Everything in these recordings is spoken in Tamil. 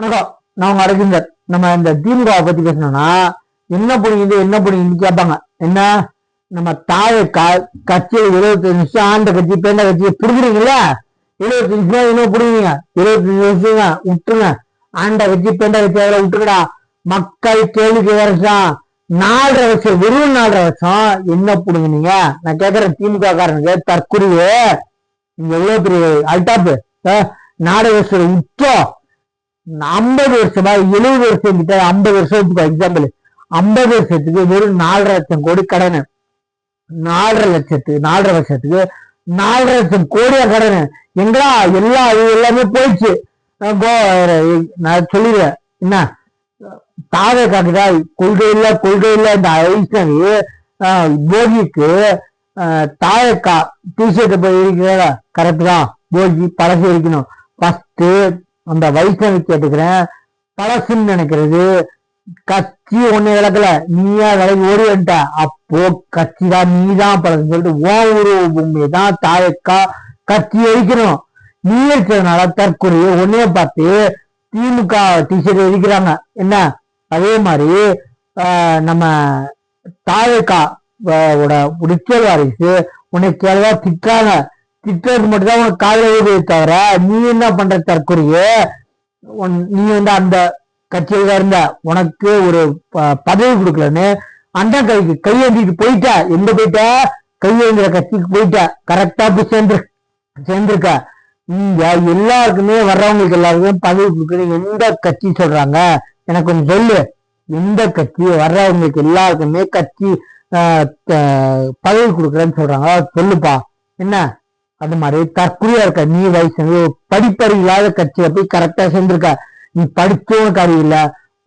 வணக்கம், நான் உங்க அரவிந்தர். நம்ம இந்த திமுகவை பத்தி பேசணும்னா என்ன புரியுது கேட்பாங்க. என்ன நம்ம கட்சியை 75 நிமிஷம் ஆண்ட கட்சி பேண்ட கட்சியை புரிஞ்சுறீங்களா? 75 நிமிஷம் என்ன புரியுங்க? 25 நிமிஷம் விட்டுருங்க. ஆண்ட கட்சி பேண்ட கட்சி அதில் விட்டுருக்கடா. மக்கள் கேள்விக்கு வருஷம் 4.5 வருஷம், வெறும் 4.5 வருஷம் என்ன புடுங்குனீங்க? நான் கேட்கறேன் திமுக காரனுக்கு, தற்குறியே நீங்க எவ்வளவு பெரிய அல்டாப்பு. 4 வருஷம் உச்சம் 50 வருஷமா 70 வருஷம் கிட்ட 50 வருஷத்துக்கு எக்ஸாம்பிள் 50 வருஷத்துக்கு வெறும் 4.5 லட்சம் கோடி கடனு. 4.5 வருஷத்துக்கு 4.5 லட்சம் கோடியா கடனு. எங்களா எல்லாமே போயிடுச்சு. நான் சொல்லிடுவேன். என்ன தாவே காக்குதா? கொள்கை இல்ல இந்த ஐஸ்வரி போகிக்கு தாவேக்கா டிஷர்ட் போய் இருக்கிற கரெக்ட் தான். போகி பழசு இருக்கணும். ஃபர்ஸ்ட் அந்த வைஷ்ணவி கேட்டுக்கிறேன். பழசுன்னு நினைக்கிறது கட்சி ஒண்ணு இழக்கல, நீயா விலைக்கு ஓடி வந்துட்ட. அப்போ கட்சி தான், நீ தான் பழசுன்னு சொல்லிட்டு ஓ உருவ பூமியை தான் தாயக்கா கட்சி எரிக்கணும். நீ இருக்கிறதுனால தற்கொலை ஒன்னே பார்த்து திமுக டிஷர்ட் எரிக்கிறாங்க. என்ன அதே மாதிரி நம்ம தாயக்கா உடைக்கல் வாரிசு உன்னை கேள்வா திட்டாங்க. திட்டத்துக்கு மட்டும்தான் உனக்கு காலையில ஊதியை தவிர நீ என்ன பண்ற தற்கொலையே? நீ அந்த கட்சியில இருந்த உனக்கு ஒரு பதவி கொடுக்கலன்னு அந்த கையேந்திட்டு போயிட்ட. எங்க போயிட்ட? கையேந்திர கட்சிக்கு போயிட்ட. கரெக்டா போய் சேர்ந்திருக்க. இங்க எல்லாருக்குமே வர்றவங்களுக்கு எல்லாருக்குமே பதவி கொடுக்கணும். எந்த கட்சி சொல்றாங்க எனக்கு கொஞ்சம் சொல்லு. எந்த கட்சி வர்றவங்களுக்கு எல்லாருக்குமே கட்சி பதவி கொடுக்குறேன்னு சொல்றாங்க? சொல்லுப்பா. என்ன அது மாதிரி தற்கொலையா இருக்க நீ? வயசு படிப்பறிவு இல்லாத கட்சியில போய் கரெக்டா சேர்ந்திருக்க. நீ படிச்சவனுக்கு அறிவில்ல,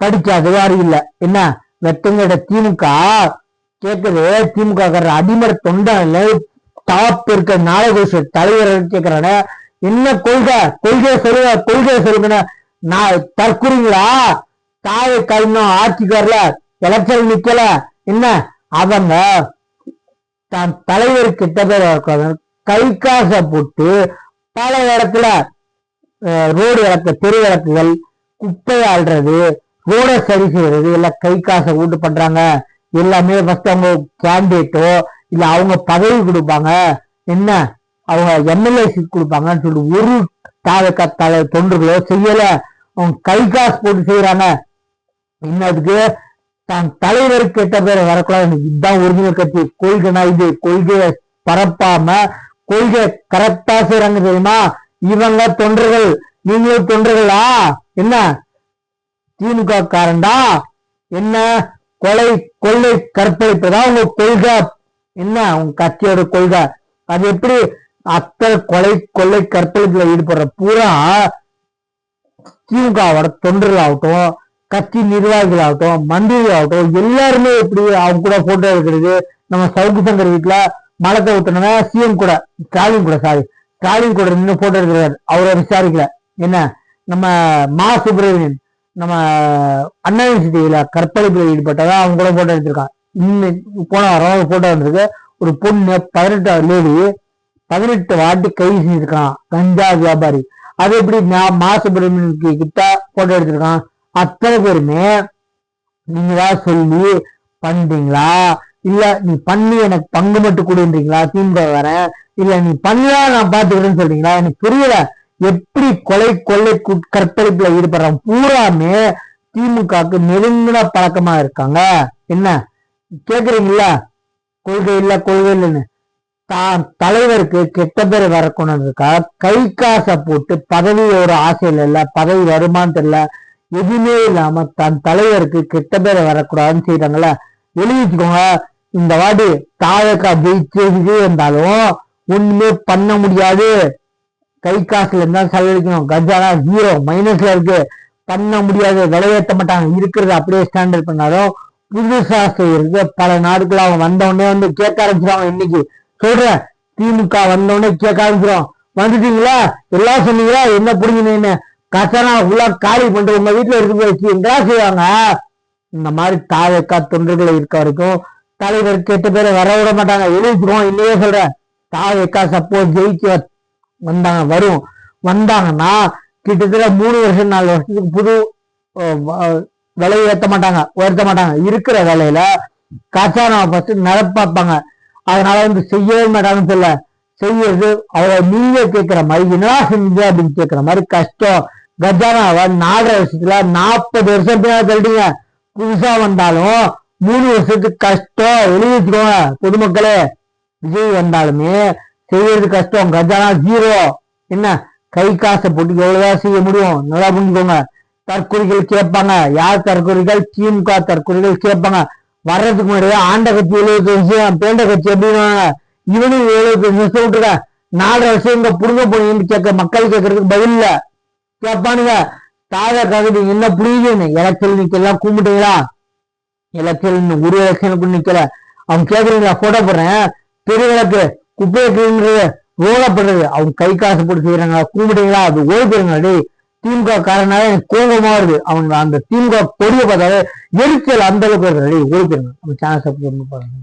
படிக்காதவே அறிவில்லை. என்ன வெட்டங்கட திமுக கேட்குது. திமுக அடிமட தொண்டை டாப் இருக்க நாளகோஷ தலைவர் கேட்கிறான என்ன கொள்கையை சொல்லுங்க. நான் தற்கொலைங்களா? தாயை இன்னும் ஆட்சிக்கு வரல, எலெக்ஷன் நிக்கல. என்ன அவங்க தான் தலைவர் கிட்ட பேர் கை காசை போட்டு பல இடத்துல ரோடு விளக்கு, தெரு விளக்குகள், குப்பை ஆள்றது, ரோட சரி செய்யறது எல்லாம் கை காசை கூட்டு பண்றாங்க. எல்லாமே ஃபர்ஸ்ட் அவங்க கேண்டிடேட்டோ இல்ல அவங்க பதவி கொடுப்பாங்க. என்ன அவங்க எம்எல்ஏ சீட் கொடுப்பாங்கன்னு சொல்லிட்டு ஒரு தொண்டர்களோ செய்யல. அவங்க கை காசு போட்டு செய்யறாங்க. இன்னதுக்கு தான் தலைவர் கெட்ட பேரை வரக்கூடாது. இதுதான் ஒரிஜினல் கட்சி. கொள்கைனா இது. கொள்கையை பரப்பாம கொள்கை கரெக்டா செய்யறாங்க தெரியுமா? இவங்க தொண்டர்கள், நீங்களும் தொண்டர்களா? என்ன திமுக காரண்டா? என்ன கொள்ளை கற்பழிப்பதான் உங்க கொள்கை. என்ன உங்க கட்சியோட கொள்கை? அது எப்படி அத்தனை கொள்ளை கற்பழிப்புல ஈடுபடுற பூரா திமுகவோட தொண்டர்கள் ஆகட்டும், கட்சி நிர்வாகிகள் ஆகட்டும், மந்திரிகள் ஆகட்டும், எல்லாருமே எப்படி அவங்க கூட போட்டோ எடுக்கிறது. நம்ம சவுக்கு சங்கர் வீட்டுல மலத்தை ஊத்தினா சிஎம் கூட ஸ்டாலின் கூட நின்று போட்டோ எடுக்கிறார். அவரை விசாரிக்கல. என்ன நம்ம மா சுப்பிரமணியன் நம்ம அண்ணா யூனிவர்சிட்டியில கற்பழிப்புல ஈடுபட்டதா அவங்க கூட போட்டோ எடுத்திருக்கான். இன்னும் போன வாரம் போட்டோ வந்திருக்கு. ஒரு பொண்ணு 18 வாட்டி கைது செஞ்சிருக்கான், கஞ்சா வியாபாரி. அது எப்படி மா சுப்பிரமணியன் கிட்ட போட்டோ எடுத்திருக்கான்? அத்தனை பேருமே நீங்க தான் சொல்லி பண்றீங்களா? இல்ல நீ பண்ணி எனக்கு பங்கு மட்டும் கொடுன்றீங்களா? திமுக வரேன் இல்ல நீ பண்ணியா நான் பாத்துக்கிறேன்னு சொல்றீங்களா? எனக்கு புரியல. எப்படி கொள்ளை கற்பழிப்புல ஈடுபடுறாங்க பூராமே திமுகவுக்கு நெருங்கின பழக்கமா இருக்காங்க. என்ன கேக்குறீங்களா? கொள்கை இல்லைன்னு தான் தலைவருக்கு கெட்ட பேர் வரக்கூடாதுக்கா கை காசை போட்டு பதவியோட ஆசையில இல்ல, பதவி வருமானு தெரியல, எதுவுமே இல்லாம தன் தலைவருக்கு கெட்ட பேரை வரக்கூடாதுன்னு செய்யறாங்கல்ல. எழுதி வச்சுக்கோங்க. இந்த வாட்டி தாயக்கா ஜெயிச்சு இருந்தாலும் ஒண்ணுமே பண்ண முடியாது. கை காசுல இருந்தா செலவழிக்கணும். கஜானா 0 மைனஸ்ல இருக்கு. பண்ண முடியாது. விலையேற்ற மாட்டாங்க. இருக்கிறது அப்படியே ஸ்டாண்டர்ட் பண்ணாலும் புதுசா செய்யறது பல நாடுகள் அவங்க வந்தவொடனே வந்து கேட்க ஆரம்பிச்சிருவாங்க. இன்னைக்கு சொல்றேன், திமுக வந்தவொடனே கேட்க ஆரம்பிச்சிடும். வந்துட்டீங்களா? எல்லாம் சொன்னீங்களா? என்ன புரிஞ்சுன்னு கசனா ஃபுல்லா காலி பண்ணிட்டு உங்க வீட்டுல இருக்கு வச்சு எங்களா செய்வாங்க. இந்த மாதிரி தாயக்கா தொண்டர்கள் இருக்க வரைக்கும் தலைவர் கெட்ட பேரை வர விட மாட்டாங்க. எழுதிச்சுக்கோம். இன்னையே சொல்றேன், தாயக்கா சப்போஸ் ஜெயிச்சு வந்தாங்கன்னா கிட்டத்தட்ட 3 வருஷம் 4 வருஷத்துக்கு புது விலையை உயர்த்த மாட்டாங்க. இருக்கிற வேலையில கச்சானாவை ஃபர்ஸ்ட் நிரப்பாப்பாங்க. அதனால செய்யவே மாட்டாங்கன்னு சொல்ல, செய்யறது அவரை நீங்க கேட்கிற மாதிரி என்னடா செஞ்ச அப்படின்னு கேட்கிற மாதிரி கஷ்டம். கஜானாவை 4.5 வருஷத்துல 40 வருஷம் தள்ளிட்டீங்க. புதுசா வந்தாலும் 3 வருஷத்துக்கு கஷ்டம். எழுதி வச்சுக்கோங்க பொதுமக்களே. விஜய் வந்தாலுமே செய்யறது கஷ்டம். கஜானா 0. என்ன கை காசை போட்டு எவ்வளவுதான் செய்ய முடியும்? நல்லா புரிஞ்சுக்கோங்க. தற்கொலைகள் கேட்பாங்க. யார் தற்கொலைகள்? திமுக தற்கொலைகள் கேட்பாங்க. வர்றதுக்கு முன்னாடியே ஆண்ட கட்சி 75 வருஷம், பேண்ட கட்சி அப்படின்னு இவனும் 75 வருஷம் விட்டுருக்க. 4 வருஷம் இங்க புடுங்க போனீங்கன்னு கேட்க மக்கள் கேட்கறதுக்கு பதில் இல்ல. கேட்பானுங்க தாவக்காக என்ன புரியுதுன்னு. எலெக்ஷன் நிக்கலாம் கும்பிட்டீங்களா? எலெக்ஷன் ஒரு எலெக்ஷனுக்கு நிக்கல. அவங்க கேட்கறீங்களா? போட்டோ போடுறேன் பெரிய விளக்கு குப்பையை கிளீன்றது ரோலப்படுறது அவங்க கை காசு போட்டு செய்யறாங்க. கூப்பிட்டீங்களா? அது ஓய்வு பெறுங்க. டே திமுக காரனால எனக்கு கோபமா வருது. அவங்க அந்த திமுக கொடியை பார்த்தாலே எரிச்சல் அந்த அளவுக்கு வருது. ஓய்வு பெறுங்க. நம்ம சேனல் சப்ஸ்கிரைப் பண்ணுங்க.